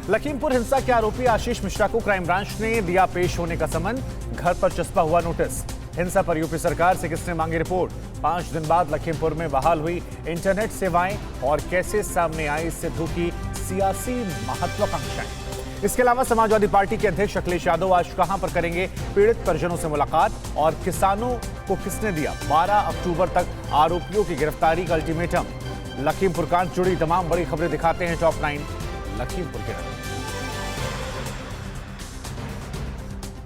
लखीमपुर हिंसा के आरोपी आशीष मिश्रा को क्राइम ब्रांच ने दिया पेश होने का समन। घर पर चस्पा हुआ नोटिस। हिंसा पर यूपी सरकार से किसने मांगी रिपोर्ट। 5 दिन बाद लखीमपुर में बहाल हुई इंटरनेट सेवाएं और कैसे सामने आई सिद्धू की सियासी महत्वाकांक्षाएं। इसके अलावा समाजवादी पार्टी के अध्यक्ष अखिलेश यादव आज कहां पर करेंगे पीड़ित परिजनों से मुलाकात और किसानों को किसने दिया 12 अक्टूबर तक आरोपियों की गिरफ्तारी का अल्टीमेटम। लखीमपुर कांड जुड़ी तमाम बड़ी खबरें दिखाते हैं टॉप 9 लखीमपुर के नजर।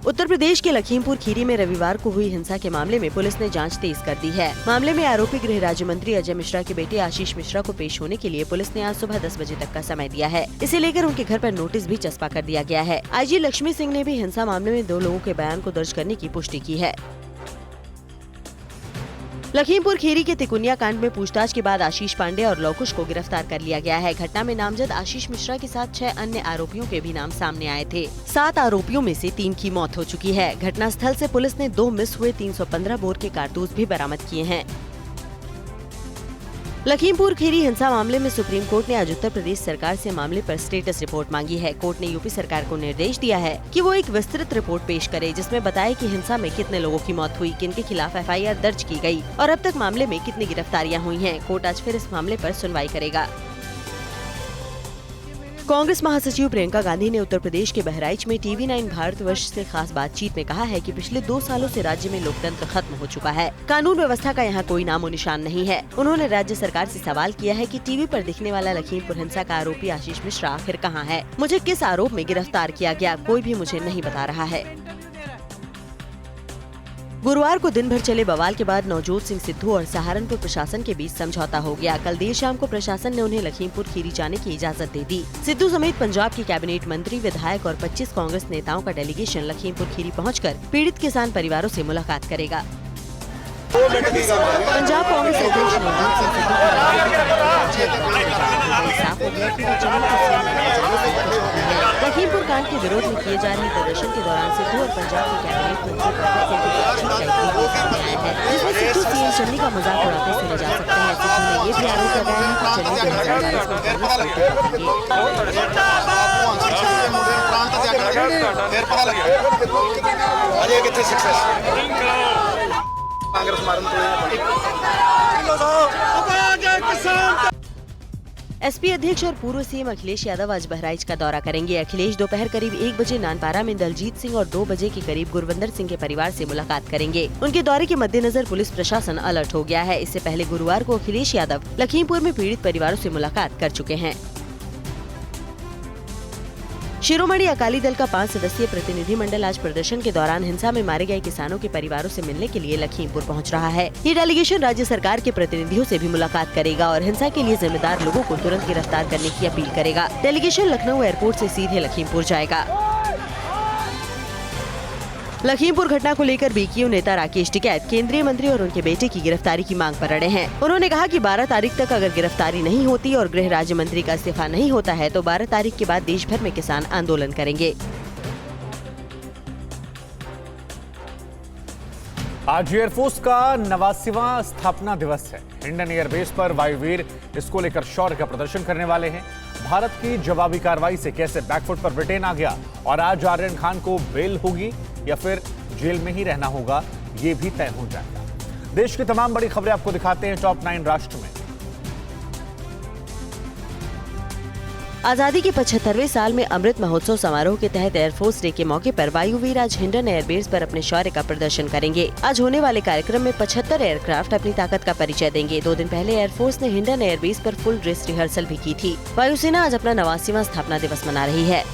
उत्तर प्रदेश के लखीमपुर खीरी में रविवार को हुई हिंसा के मामले में पुलिस ने जांच तेज कर दी है। मामले में आरोपी गृह राज्य मंत्री अजय मिश्रा के बेटे आशीष मिश्रा को पेश होने के लिए पुलिस ने आज सुबह 10 बजे तक का समय दिया है। इसे लेकर उनके घर पर नोटिस भी चस्पा कर दिया गया है। आईजी लक्ष्मी सिंह ने भी हिंसा मामले में 2 लोगों के बयान को दर्ज करने की पुष्टि की है। लखीमपुर खीरी के तिकुनिया कांड में पूछताछ के बाद आशीष पांडे और लवकुश को गिरफ्तार कर लिया गया है। घटना में नामजद आशीष मिश्रा के साथ 6 अन्य आरोपियों के भी नाम सामने आए थे। 7 आरोपियों में से 3 की मौत हो चुकी है। घटनास्थल से पुलिस ने 2 मिस हुए 315 बोर के कारतूस भी बरामद किए हैं। लखीमपुर खीरी हिंसा मामले में सुप्रीम कोर्ट ने आज उत्तर प्रदेश सरकार से मामले पर स्टेटस रिपोर्ट मांगी है। कोर्ट ने यूपी सरकार को निर्देश दिया है कि वो एक विस्तृत रिपोर्ट पेश करे जिसमें बताए कि हिंसा में कितने लोगों की मौत हुई, किनके खिलाफ FIR दर्ज की गई और अब तक मामले में कितनी गिरफ्तारियां हुई हैं। कोर्ट आज फिर इस मामले पर सुनवाई करेगा। कांग्रेस महासचिव प्रियंका गांधी ने उत्तर प्रदेश के बहराइच में TV9 भारतवर्ष से खास बातचीत में कहा है कि पिछले 2 सालों से राज्य में लोकतंत्र खत्म हो चुका है। कानून व्यवस्था का यहाँ कोई नामो निशान नहीं है। उन्होंने राज्य सरकार से सवाल किया है कि टीवी पर दिखने वाला लखीमपुर हिंसा का आरोपी आशीष मिश्रा आखिर कहाँ है। मुझे किस आरोप में गिरफ्तार किया गया, कोई भी मुझे नहीं बता रहा है। गुरुवार को दिन भर चले बवाल के बाद नवजोत सिंह सिद्धू और सहारनपुर प्रशासन के बीच समझौता हो गया। कल देर शाम को प्रशासन ने उन्हें लखीमपुर खीरी जाने की इजाजत दे दी। सिद्धू समेत पंजाब के कैबिनेट मंत्री, विधायक और 25 कांग्रेस नेताओं का डेलीगेशन लखीमपुर खीरी पहुंचकर पीड़ित किसान परिवारों से मुलाकात करेगा। पंजाब कांग्रेस अध्यक्ष नवजोत सिंह लखीमपुर कांड के विरोध में किए जा रहे प्रदर्शन के दौरान सिद्धू और पंजाब के कैबिनेट मंत्री जिसमें सिद्धू CM चन्नी का मजाक उड़ाते सुने जा सकते हैं। सिद्धू ने ये भी आरोप लगाया है कि चन्नी 2019 एसपी अध्यक्ष और पूर्व CM अखिलेश यादव आज बहराइच का दौरा करेंगे। अखिलेश दोपहर करीब 1 बजे नानपारा में दलजीत सिंह और 2 बजे के करीब गुरविंदर सिंह के परिवार से मुलाकात करेंगे। उनके दौरे के मद्देनजर पुलिस प्रशासन अलर्ट हो गया है। इससे पहले गुरुवार को अखिलेश यादव लखीमपुर में पीड़ित परिवारों से मुलाकात कर चुके हैं। शिरोमणि अकाली दल का 5 सदस्यीय प्रतिनिधिमंडल आज प्रदर्शन के दौरान हिंसा में मारे गए किसानों के परिवारों से मिलने के लिए लखीमपुर पहुंच रहा है। ये डेलीगेशन राज्य सरकार के प्रतिनिधियों से भी मुलाकात करेगा और हिंसा के लिए जिम्मेदार लोगों को तुरंत गिरफ्तार करने की अपील करेगा। डेलीगेशन लखनऊ एयरपोर्ट से सीधे लखीमपुर जाएगा। लखीमपुर घटना को लेकर BKU नेता राकेश टिकैत केंद्रीय मंत्री और उनके बेटे की गिरफ्तारी की मांग पर अड़े हैं। उन्होंने कहा कि 12 तारीख तक अगर गिरफ्तारी नहीं होती और गृह राज्य मंत्री का इस्तीफा नहीं होता है तो 12 तारीख के बाद देश भर में किसान आंदोलन करेंगे। आज एयरफोर्स का 89वां स्थापना दिवस है। इंडियन एयरबेस पर वायुवीर इसको लेकर शौर्य का प्रदर्शन करने वाले हैं। भारत की जवाबी कार्रवाई से कैसे बैकफुट पर ब्रिटेन आ गया और आज आर्यन खान को बेल होगी या फिर जेल में ही रहना होगा, ये भी तय हो जाएगा। देश की तमाम बड़ी खबरें आपको दिखाते हैं टॉप 9 राष्ट्र में। आजादी के 75वें साल में अमृत महोत्सव समारोह के तहत एयरफोर्स डे के मौके पर वायुवीर आज हिंडन एयरबेस पर अपने शौर्य का प्रदर्शन करेंगे। आज होने वाले कार्यक्रम में 75 एयरक्राफ्ट अपनी ताकत का परिचय देंगे। 2 दिन पहले एयरफोर्स ने हिंडन एयरबेस पर फुल ड्रेस रिहर्सल भी की थी। वायुसेना आज अपना 89वां स्थापना दिवस मना रही है।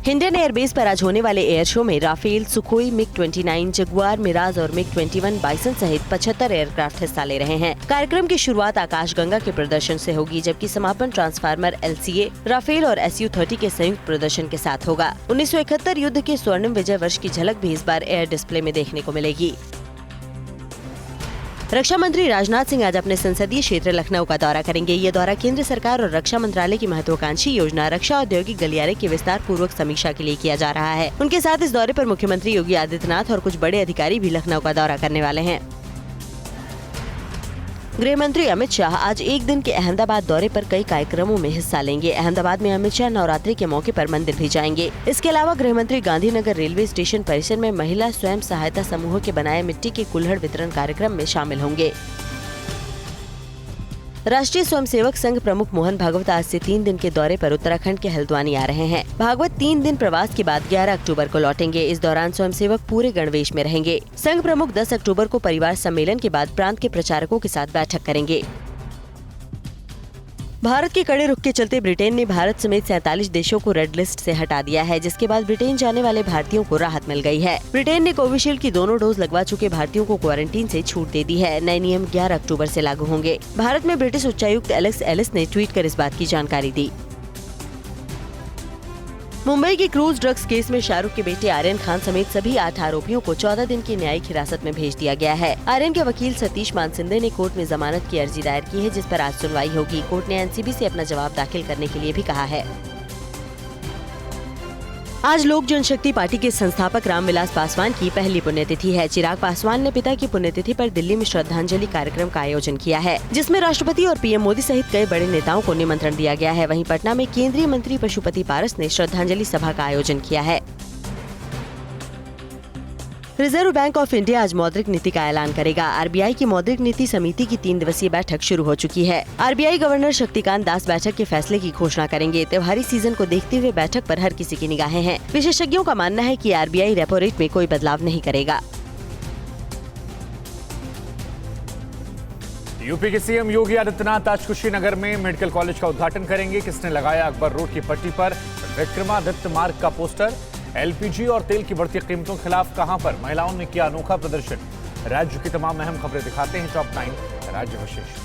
हिंडन एयरबेस पर आज होने वाले एयर शो में Rafale, Sukhoi, MiG-29, Jaguar, Mirage और MiG-21 बाइसन सहित 75 एयरक्राफ्ट हिस्सा ले रहे हैं। कार्यक्रम की शुरुआत आकाशगंगा के प्रदर्शन से होगी, जबकि समापन ट्रांसफार्मर LCA, राफेल और SU-30 के संयुक्त प्रदर्शन के साथ होगा। 1971 युद्ध के स्वर्णिम विजय वर्ष की झलक भी इस बार एयर डिस्प्ले में देखने को मिलेगी। रक्षा मंत्री राजनाथ सिंह आज अपने संसदीय क्षेत्र लखनऊ का दौरा करेंगे। ये दौरा केंद्र सरकार और रक्षा मंत्रालय की महत्वाकांक्षी योजना रक्षा औद्योगिक गलियारे की विस्तार पूर्वक समीक्षा के लिए किया जा रहा है। उनके साथ इस दौरे पर मुख्यमंत्री योगी आदित्यनाथ और कुछ बड़े अधिकारी भी लखनऊ का दौरा करने वाले हैं। गृह मंत्री अमित शाह आज एक दिन के अहमदाबाद दौरे पर कई कार्यक्रमों में हिस्सा लेंगे। अहमदाबाद में अमित शाह नवरात्रि के मौके पर मंदिर भी जाएंगे। इसके अलावा गृह मंत्री गांधीनगर रेलवे स्टेशन परिसर में महिला स्वयं सहायता समूहों के बनाए मिट्टी के कुल्हड़ वितरण कार्यक्रम में शामिल होंगे। राष्ट्रीय स्वयंसेवक संघ प्रमुख मोहन भागवत आज से 3 दिन के दौरे पर उत्तराखंड के हल्द्वानी आ रहे हैं। भागवत 3 दिन प्रवास के बाद 11 अक्टूबर को लौटेंगे। इस दौरान स्वयंसेवक पूरे गणवेश में रहेंगे। संघ प्रमुख 10 अक्टूबर को परिवार सम्मेलन के बाद प्रांत के प्रचारकों के साथ बैठक करेंगे। भारत के कड़े रुख के चलते ब्रिटेन ने भारत समेत 47 देशों को रेड लिस्ट से हटा दिया है, जिसके बाद ब्रिटेन जाने वाले भारतीयों को राहत मिल गई है। ब्रिटेन ने कोविशील्ड की दोनों डोज लगवा चुके भारतीयों को क्वारंटीन से छूट दे दी है। नए नियम 11 अक्टूबर से लागू होंगे। भारत में ब्रिटिश उच्चायुक्त एलेक्स एलिस ने ट्वीट कर इस बात की जानकारी दी। मुंबई के क्रूज ड्रग्स केस में शाहरुख के बेटे आर्यन खान समेत सभी 8 आरोपियों को 14 दिन की न्यायिक हिरासत में भेज दिया गया है। आर्यन के वकील सतीश मानसिंदे ने कोर्ट में जमानत की अर्जी दायर की है, जिस पर आज सुनवाई होगी। कोर्ट ने एनसीबी से अपना जवाब दाखिल करने के लिए भी कहा है। आज लोक जनशक्ति पार्टी के संस्थापक रामविलास पासवान की पहली पुण्यतिथि है। चिराग पासवान ने पिता की पुण्यतिथि पर दिल्ली में श्रद्धांजलि कार्यक्रम का आयोजन किया है, जिसमें राष्ट्रपति और पीएम मोदी सहित कई बड़े नेताओं को निमंत्रण दिया गया है। वहीं पटना में केंद्रीय मंत्री पशुपति पारस ने श्रद्धांजलि सभा का आयोजन किया है। रिजर्व बैंक ऑफ इंडिया आज मौद्रिक नीति का ऐलान करेगा। आरबीआई की मौद्रिक नीति समिति की 3 दिवसीय बैठक शुरू हो चुकी है। आरबीआई गवर्नर शक्तिकांत दास बैठक के फैसले की घोषणा करेंगे। त्योहारी सीजन को देखते हुए बैठक पर हर किसी की निगाहें हैं। विशेषज्ञों का मानना है कि आरबीआई रेपो रेट में कोई बदलाव नहीं करेगा। यूपी के सीएम योगी आदित्यनाथ आज कुशीनगर में मेडिकल कॉलेज का उद्घाटन करेंगे। किसने लगाया अकबर रोड की पट्टी पर विक्रमादित्य मार्ग का पोस्टर? एलपीजी और तेल की बढ़ती कीमतों के खिलाफ कहां पर महिलाओं ने किया अनोखा प्रदर्शन? राज्य की तमाम अहम खबरें दिखाते हैं टॉप 9 राज्य विशेष।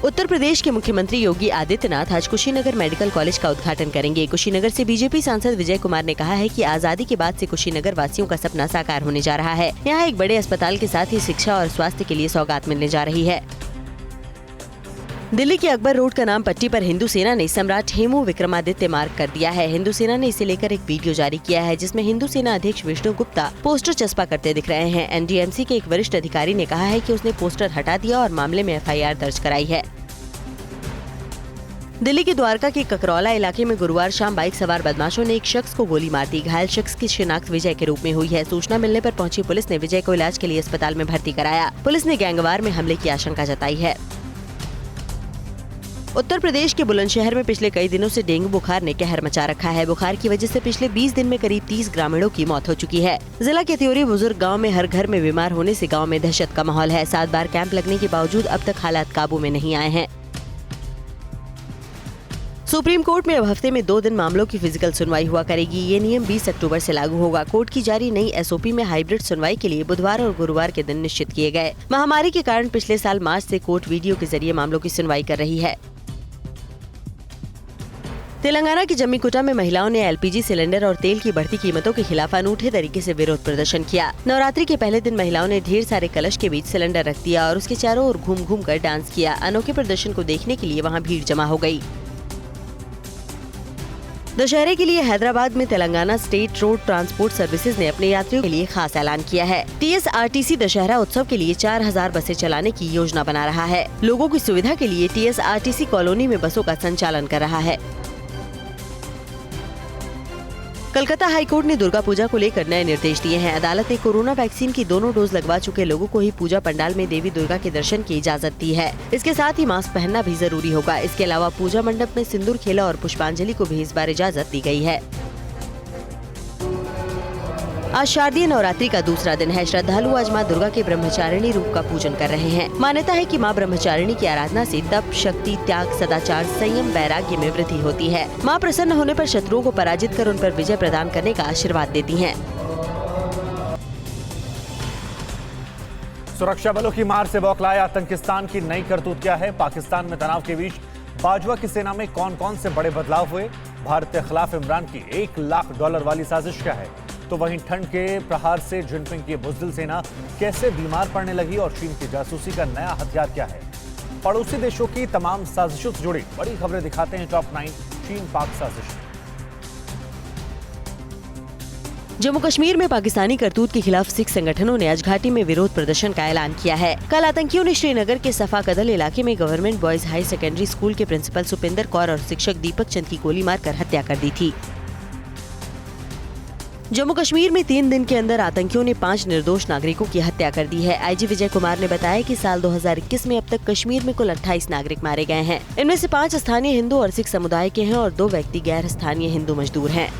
उत्तर प्रदेश के मुख्यमंत्री योगी आदित्यनाथ आज कुशीनगर मेडिकल कॉलेज का उद्घाटन करेंगे। कुशीनगर से बीजेपी सांसद विजय कुमार ने कहा है कि आजादी के बाद से कुशीनगर वासियों का सपना साकार होने जा रहा है। यहाँ एक बड़े अस्पताल के साथ ही शिक्षा और स्वास्थ्य के लिए सौगात मिलने जा रही है। दिल्ली के अकबर रोड का नाम पट्टी पर हिंदू सेना ने सम्राट हेमू विक्रमादित्य मार्ग कर दिया है। हिंदू सेना ने इसे लेकर एक वीडियो जारी किया है, जिसमें हिंदू सेना अध्यक्ष विष्णु गुप्ता पोस्टर चस्पा करते दिख रहे हैं। एनडीएमसी के एक वरिष्ठ अधिकारी ने कहा है कि उसने पोस्टर हटा दिया और मामले में एफआईआर दर्ज कराई है। दिल्ली के द्वारका के ककरौला इलाके में गुरुवार शाम बाइक सवार बदमाशों ने एक शख्स को गोली मार दी। घायल शख्स की शिनाख्त विजय के रूप में हुई है। सूचना मिलने पर पहुंची पुलिस ने विजय को इलाज के लिए अस्पताल में भर्ती कराया। पुलिस ने गैंगवार में हमले की आशंका जताई है। उत्तर प्रदेश के बुलंदशहर में पिछले कई दिनों से डेंगू बुखार ने कहर मचा रखा है। बुखार की वजह से पिछले 20 दिन में करीब 30 ग्रामीणों की मौत हो चुकी है। जिला के त्योरी बुजुर्ग गांव में हर घर में बीमार होने से गांव में दहशत का माहौल है। 7 बार कैंप लगने के बावजूद अब तक हालात काबू में नहीं आए हैं। सुप्रीम कोर्ट में अब हफ्ते में 2 दिन मामलों की फिजिकल सुनवाई हुआ करेगी। ये नियम 20 अक्टूबर से लागू होगा। कोर्ट की जारी नई एसओपी में हाइब्रिड सुनवाई के लिए बुधवार और गुरुवार के दिन निश्चित किए गए। महामारी के कारण पिछले साल मार्च से कोर्ट वीडियो के जरिए मामलों की सुनवाई कर रही है। तेलंगाना की जम्मीकुटा में महिलाओं ने एलपीजी सिलेंडर और तेल की बढ़ती कीमतों के खिलाफ अनूठे तरीके से विरोध प्रदर्शन किया। नवरात्रि के पहले दिन महिलाओं ने ढेर सारे कलश के बीच सिलेंडर रख दिया और उसके चारों ओर घूम घूम कर डांस किया। अनोखे प्रदर्शन को देखने के लिए वहां भीड़ जमा हो गई। दशहरे के लिए हैदराबाद में Telangana state road transport services ने अपने यात्रियों के लिए खास ऐलान किया है। टीएसआरटीसी दशहरा उत्सव के लिए 4000 बसें चलाने की योजना बना रहा है। लोगों की सुविधा के लिए टीएसआरटीसी कॉलोनी में बसों का संचालन कर रहा है। कलकत्ता हाईकोर्ट ने दुर्गा पूजा को लेकर नए निर्देश दिए हैं। अदालत ने कोरोना वैक्सीन की दोनों डोज लगवा चुके लोगों को ही पूजा पंडाल में देवी दुर्गा के दर्शन की इजाजत दी है। इसके साथ ही मास्क पहनना भी जरूरी होगा। इसके अलावा पूजा मंडप में सिंदूर खेला और पुष्पांजलि को भी इस बार इजाजत दी गई है। आज शारदीय नवरात्रि का दूसरा दिन है। श्रद्धालु आज मां दुर्गा के ब्रह्मचारिणी रूप का पूजन कर रहे हैं। मान्यता है कि मां ब्रह्मचारिणी की आराधना से तप, शक्ति, त्याग, सदाचार, संयम, वैराग्य में वृद्धि होती है। मां प्रसन्न होने पर शत्रुओं को पराजित कर उन पर विजय प्रदान करने का आशीर्वाद देती हैं। सुरक्षा बलों की मार से बौखलाए आतंकिस्तान की नई करतूत क्या है? पाकिस्तान में तनाव के बीच बाजवा की सेना में कौन कौन से बड़े बदलाव हुए? भारत के खिलाफ इमरान की $1 लाख वाली साजिश क्या है? तो वहीं ठंड के प्रहार से जिनपिंग की बुज़दिल सेना कैसे बीमार पड़ने लगी और चीन की जासूसी का नया हथियार क्या है? पड़ोसी देशों की तमाम साजिशों से जुड़ी बड़ी खबरें दिखाते हैं टॉप 9 चीन पाक साजिश। जम्मू कश्मीर में पाकिस्तानी करतूत के खिलाफ सिख संगठनों ने आज घाटी में विरोध प्रदर्शन का ऐलान किया है। कल आतंकियों ने श्रीनगर के सफा कदल इलाके में government boys high secondary school के प्रिंसिपल सुपिंदर कौर और शिक्षक दीपक चंद की गोली मारकर हत्या कर दी थी। जम्मू कश्मीर में 3 दिन के अंदर आतंकियों ने 5 निर्दोष नागरिकों की हत्या कर दी है। आईजी विजय कुमार ने बताया कि साल 2021 में अब तक कश्मीर में कुल 28 नागरिक मारे गए हैं। इनमें से 5 स्थानीय हिंदू और सिख समुदाय के हैं और 2 व्यक्ति गैर स्थानीय हिंदू मजदूर हैं।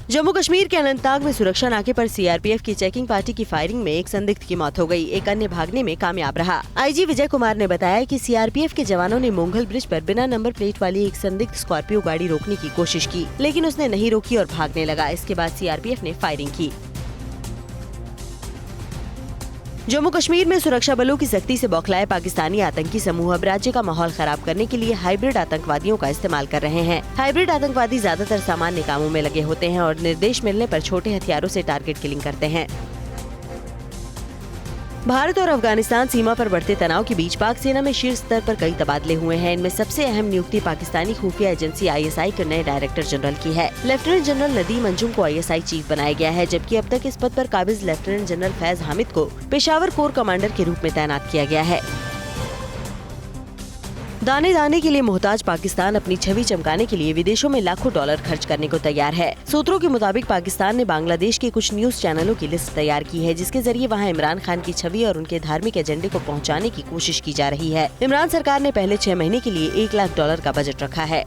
जम्मू कश्मीर के अनंतनाग में सुरक्षा नाके पर सीआरपीएफ की चेकिंग पार्टी की फायरिंग में एक संदिग्ध की मौत हो गई। एक अन्य भागने में कामयाब रहा। आईजी विजय कुमार ने बताया कि सीआरपीएफ के जवानों ने मोंगल ब्रिज पर बिना नंबर प्लेट वाली एक संदिग्ध स्कॉर्पियो गाड़ी रोकने की कोशिश की, लेकिन उसने नहीं रोकी और भागने लगा। इसके बाद सीआरपीएफ ने फायरिंग की। जम्मू कश्मीर में सुरक्षा बलों की सख्ती से बौखलाए पाकिस्तानी आतंकी समूह अब राज्य का माहौल खराब करने के लिए हाइब्रिड आतंकवादियों का इस्तेमाल कर रहे हैं। हाइब्रिड आतंकवादी ज्यादातर सामान्य कामों में लगे होते हैं और निर्देश मिलने पर छोटे हथियारों से टारगेट किलिंग करते हैं। भारत और अफगानिस्तान सीमा पर बढ़ते तनाव के बीच पाक सेना में शीर्ष स्तर पर कई तबादले हुए हैं। इनमें सबसे अहम नियुक्ति पाकिस्तानी खुफिया एजेंसी ISI के नए डायरेक्टर जनरल की है। लेफ्टिनेंट जनरल नदीम अंजुम को ISI चीफ बनाया गया है, जबकि अब तक इस पद पर काबिज लेफ्टिनेंट जनरल फैज हामिद को पेशावर कोर कमांडर के रूप में तैनात किया गया है। दाने दाने के लिए मोहताज पाकिस्तान अपनी छवि चमकाने के लिए विदेशों में लाखों डॉलर खर्च करने को तैयार है। सूत्रों के मुताबिक पाकिस्तान ने बांग्लादेश के कुछ न्यूज चैनलों की लिस्ट तैयार की है, जिसके जरिए वहां इमरान खान की छवि और उनके धार्मिक एजेंडे को पहुंचाने की कोशिश की जा रही है। इमरान सरकार ने पहले 6 महीने के लिए 1 लाख डॉलर का बजट रखा है।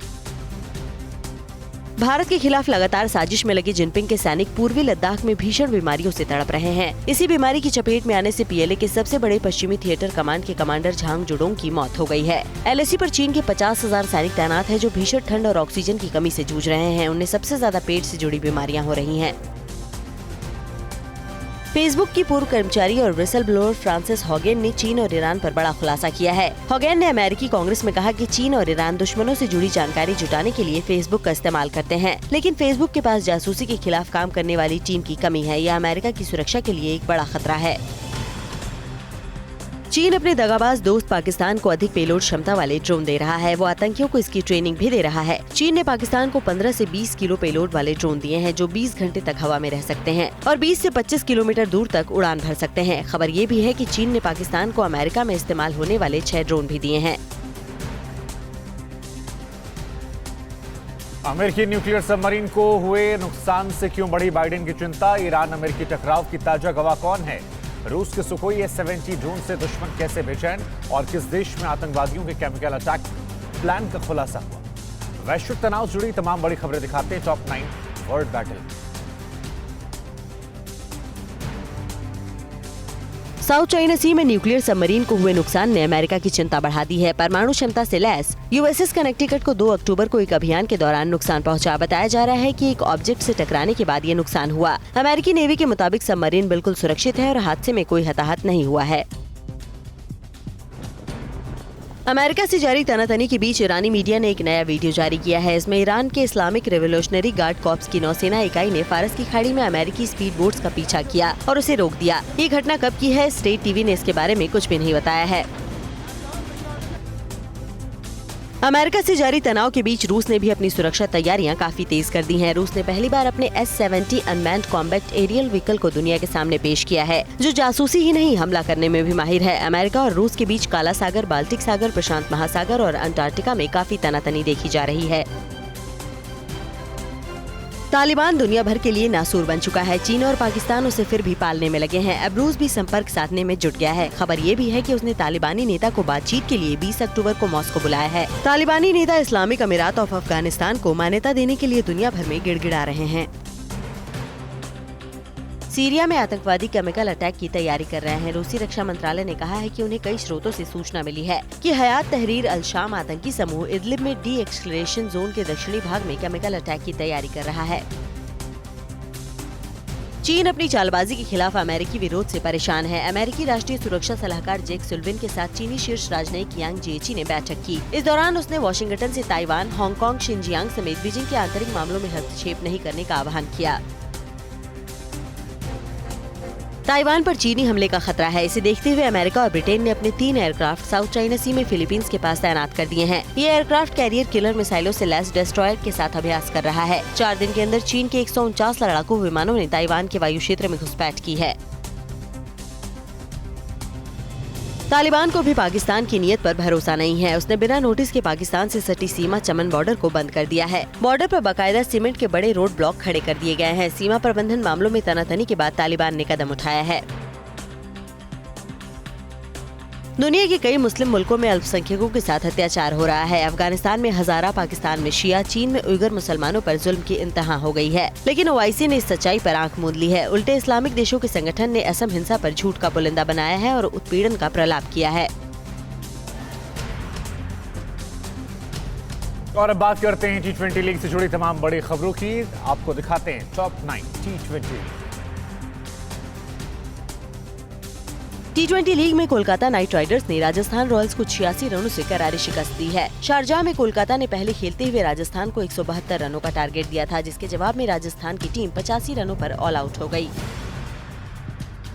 भारत के खिलाफ लगातार साजिश में लगे जिनपिंग के सैनिक पूर्वी लद्दाख में भीषण बीमारियों से तड़प रहे हैं। इसी बीमारी की चपेट में आने से PLA के सबसे बड़े पश्चिमी थिएटर कमांड के कमांडर झांग जुडोंग की मौत हो गई है। LAC पर चीन के 50,000 सैनिक तैनात हैं, जो भीषण ठंड और ऑक्सीजन की कमी से जूझ रहे हैं। उन्हें सबसे ज्यादा पेट से जुड़ी बीमारियां हो रही हैं। फेसबुक की पूर्व कर्मचारी और विसल ब्लोअर फ्रांसिस हॉगेन ने चीन और ईरान पर बड़ा खुलासा किया है। हॉगेन ने अमेरिकी कांग्रेस में कहा कि चीन और ईरान दुश्मनों से जुड़ी जानकारी जुटाने के लिए फेसबुक का इस्तेमाल करते हैं, लेकिन फेसबुक के पास जासूसी के खिलाफ काम करने वाली टीम की कमी है। यह अमेरिका की सुरक्षा के लिए एक बड़ा खतरा है। चीन अपने दगाबाज दोस्त पाकिस्तान को अधिक पेलोड क्षमता वाले ड्रोन दे रहा है। वो आतंकियों को इसकी ट्रेनिंग भी दे रहा है। चीन ने पाकिस्तान को 15 से 20 किलो पेलोड वाले ड्रोन दिए हैं, जो 20 घंटे तक हवा में रह सकते हैं और 20 से 25 किलोमीटर दूर तक उड़ान भर सकते हैं। खबर ये भी है कि चीन ने पाकिस्तान को अमेरिका में इस्तेमाल होने वाले 6 ड्रोन भी दिए हैं। अमेरिकी न्यूक्लियर सबमरीन को हुए नुकसान से क्यों बढ़ी बाइडेन की चिंता? ईरान अमेरिकी टकराव की ताजा गवाह कौन है? रूस के सुखोई S-70 ड्रोन से दुश्मन कैसे बेचैन? और किस देश में आतंकवादियों के केमिकल अटैक प्लान का खुलासा हुआ? वैश्विक तनाव से जुड़ी तमाम बड़ी खबरें दिखाते हैं top 9 world battle. South China Sea में न्यूक्लियर सबमरीन को हुए नुकसान ने अमेरिका की चिंता बढ़ा दी है। परमाणु क्षमता से लैस USS कनेक्टिकट को 2 अक्टूबर को एक अभियान के दौरान नुकसान पहुंचा। बताया जा रहा है कि एक ऑब्जेक्ट से टकराने के बाद ये नुकसान हुआ। अमेरिकी नेवी के मुताबिक सबमरीन बिल्कुल सुरक्षित है और हादसे में कोई हताहत नहीं हुआ है। अमेरिका से जारी तनातनी के बीच ईरानी मीडिया ने एक नया वीडियो जारी किया है। इसमें ईरान के इस्लामिक रेवोल्यूशनरी गार्ड कॉर्प्स की नौसेना इकाई ने फारस की खाड़ी में अमेरिकी स्पीड बोट्स का पीछा किया और उसे रोक दिया। ये घटना कब की है? स्टेट टीवी ने इसके बारे में कुछ भी नहीं बताया है। अमेरिका से जारी तनाव के बीच रूस ने भी अपनी सुरक्षा तैयारियां काफी तेज कर दी हैं। रूस ने पहली बार अपने S-70 unmanned combat aerial vehicle को दुनिया के सामने पेश किया है, जो जासूसी ही नहीं हमला करने में भी माहिर है। अमेरिका और रूस के बीच काला सागर, बाल्टिक सागर, प्रशांत महासागर और अंटार्कटिका में काफी तनातनी देखी जा रही है। तालिबान दुनिया भर के लिए नासूर बन चुका है। चीन और पाकिस्तान उसे फिर भी पालने में लगे हैं। अब रूस भी संपर्क साधने में जुट गया है। खबर ये भी है कि उसने तालिबानी नेता को बातचीत के लिए 20 अक्टूबर को मॉस्को बुलाया है। तालिबानी नेता इस्लामिक अमीरात ऑफ अफगानिस्तान को मान्यता देने के लिए दुनिया भर में गिड़गिड़ा रहे हैं। सीरिया में आतंकवादी केमिकल अटैक की तैयारी कर रहे हैं। रूसी रक्षा मंत्रालय ने कहा है कि उन्हें कई स्रोतों से सूचना मिली है कि हयात तहरीर अल शाम आतंकी समूह इदलिब में डी एक्सक्लेरेशन जोन के दक्षिणी भाग में केमिकल अटैक की तैयारी कर रहा है। चीन अपनी चालबाजी के खिलाफ अमेरिकी विरोध से परेशान है। अमेरिकी राष्ट्रीय सुरक्षा सलाहकार जेक सुल्लिवन के साथ चीनी शीर्ष राजनयिक यांग जीएची ने बैठक की। इस दौरान उसने वाशिंगटन से ताइवान, हांगकांग, शिनजियांग समेत बीजिंग के आंतरिक मामलों में हस्तक्षेप नहीं करने का आह्वान किया। ताइवान पर चीनी हमले का खतरा है। इसे देखते हुए अमेरिका और ब्रिटेन ने अपने 3 एयरक्राफ्ट साउथ चाइना सी में फिलीपींस के पास तैनात कर दिए हैं। ये एयरक्राफ्ट कैरियर किलर मिसाइलों से लैस डिस्ट्रॉयर के साथ अभ्यास कर रहा है। 4 दिन के अंदर चीन के 149 लड़ाकू विमानों ने ताइवान के वायु क्षेत्र में घुसपैठ की है। तालिबान को भी पाकिस्तान की नीयत पर भरोसा नहीं है। उसने बिना नोटिस के पाकिस्तान से सटी सीमा चमन बॉर्डर को बंद कर दिया है। बॉर्डर पर बाकायदा सीमेंट के बड़े रोड ब्लॉक खड़े कर दिए गए हैं। सीमा प्रबंधन मामलों में तनातनी के बाद तालिबान ने कदम उठाया है। दुनिया के कई मुस्लिम मुल्कों में अल्पसंख्यकों के साथ अत्याचार हो रहा है। अफगानिस्तान में हजारा, पाकिस्तान में शिया, चीन में उइगर मुसलमानों पर जुल्म की इंतहा हो गई है। लेकिन ओआईसी ने इस सच्चाई पर आंख मूंद ली है। उल्टे इस्लामिक देशों के संगठन ने असम हिंसा पर झूठ का पुलिंदा बनाया है और उत्पीड़न का प्रलाप किया है। और अब बात करते हैं T20 लीग से जुड़ी तमाम बड़ी खबरों की। आपको दिखाते हैं टॉप 9 T20। T20 लीग में कोलकाता नाइट राइडर्स ने राजस्थान रॉयल्स को 86 रनों से करारी शिकस्त दी है। शारजाह में कोलकाता ने पहले खेलते हुए राजस्थान को 172 रनों का टारगेट दिया था, जिसके जवाब में राजस्थान की टीम 85 रनों पर ऑल आउट हो गई।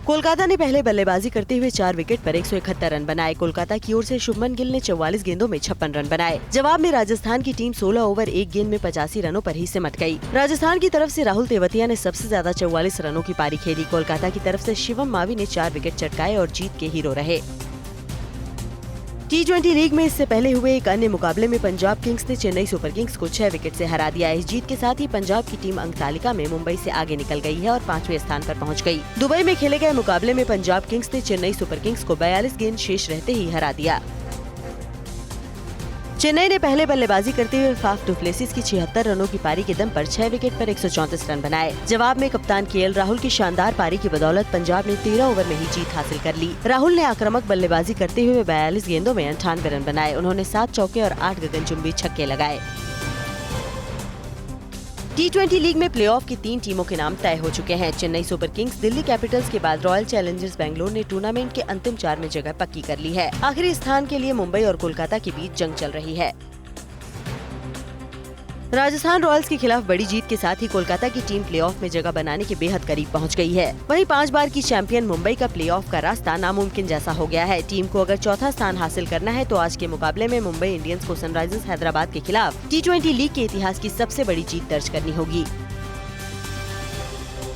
कोलकाता ने पहले बल्लेबाजी करते हुए 4 विकेट पर 171 रन बनाए। कोलकाता की ओर से शुभमन गिल ने 44 गेंदों में 56 रन बनाए। जवाब में राजस्थान की टीम 16 ओवर 1 गेंद में 85 रनों पर ही सिमट गई। राजस्थान की तरफ से राहुल तेवतिया ने सबसे ज्यादा 44 रनों की पारी खेली। कोलकाता की तरफ से शिवम मावी ने 4 विकेट चटकाए और जीत के हीरो रहे। T20 लीग में इससे पहले हुए एक अन्य मुकाबले में पंजाब किंग्स ने चेन्नई सुपर किंग्स को 6 विकेट से हरा दिया। इस जीत के साथ ही पंजाब की टीम अंक तालिका में मुंबई से आगे निकल गई है और 5वें स्थान पर पहुंच गई। दुबई में खेले गए मुकाबले में पंजाब किंग्स ने चेन्नई सुपर किंग्स को 42 गेंद शेष रहते ही हरा दिया। चेन्नई ने पहले बल्लेबाजी करते हुए फाफ डुप्लेसिस की 76 रनों की पारी के दम पर 6 विकेट पर 134 रन बनाए। जवाब में कप्तान केएल राहुल की शानदार पारी की बदौलत पंजाब ने 13 ओवर में ही जीत हासिल कर ली। राहुल ने आक्रामक बल्लेबाजी करते हुए 42 गेंदों में 98 रन बनाए। उन्होंने 7 चौके और 8 गगनचुंबी छक्के लगाए। T20 लीग में प्लेऑफ की 3 टीमों के नाम तय हो चुके हैं। Chennai super Kings, Delhi Capitals के बाद रॉयल चैलेंजर्स बेंगलोर ने टूर्नामेंट के अंतिम 4 में जगह पक्की कर ली है। आखिरी स्थान के लिए मुंबई और कोलकाता के बीच जंग चल रही है। राजस्थान रॉयल्स के खिलाफ बड़ी जीत के साथ ही कोलकाता की टीम प्लेऑफ में जगह बनाने के बेहद करीब पहुंच गई है। वहीं 5 बार की चैंपियन मुंबई का प्लेऑफ का रास्ता नामुमकिन जैसा हो गया है। टीम को अगर चौथा स्थान हासिल करना है तो आज के मुकाबले में मुंबई इंडियंस को सनराइजर्स हैदराबाद के खिलाफ T20 लीग के इतिहास की सबसे बड़ी जीत दर्ज करनी होगी।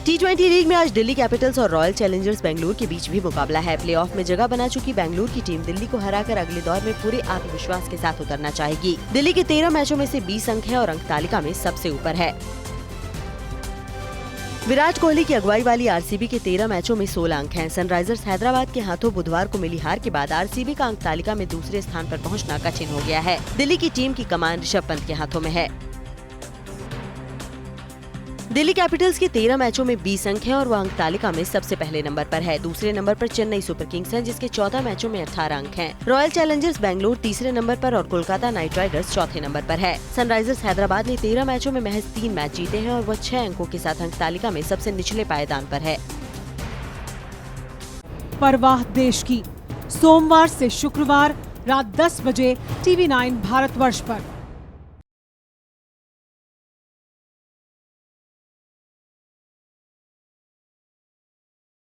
T20 लीग में आज दिल्ली कैपिटल्स और रॉयल चैलेंजर्स बेंगलुरु के बीच भी मुकाबला है। प्लेऑफ में जगह बना चुकी बेंगलुरु की टीम दिल्ली को हराकर अगले दौर में पूरे आत्मविश्वास के साथ उतरना चाहेगी। दिल्ली के 13 मैचों में से 20 अंक है और अंक तालिका में सबसे ऊपर है। विराट कोहली की अगुवाई वाली आरसीबी के 13 मैचों में 16 अंक हैं। सनराइजर्स हैदराबाद के हाथों बुधवार को मिली हार के बाद आरसीबी का अंक तालिका में दूसरे स्थान पर पहुंचना कठिन हो गया है। दिल्ली की टीम की कमान ऋषभ पंत के हाथों में है। दिल्ली कैपिटल्स के 13 मैचों में 20 अंक हैं और वह अंक तालिका में सबसे पहले नंबर पर है। दूसरे नंबर पर चेन्नई सुपर किंग्स है, जिसके 14 मैचों में 18 अंक हैं। रॉयल चैलेंजर्स बेंगलुरु तीसरे नंबर पर और कोलकाता नाइट राइडर्स चौथे नंबर पर है। सनराइजर्स हैदराबाद ने 13 मैचों में महज 3 मैच जीते हैं और वह 6 अंकों के साथ अंक तालिका में सबसे निचले पायदान पर है। परवाह देश की, सोमवार से शुक्रवार रात 10 बजे TV9 भारतवर्ष पर।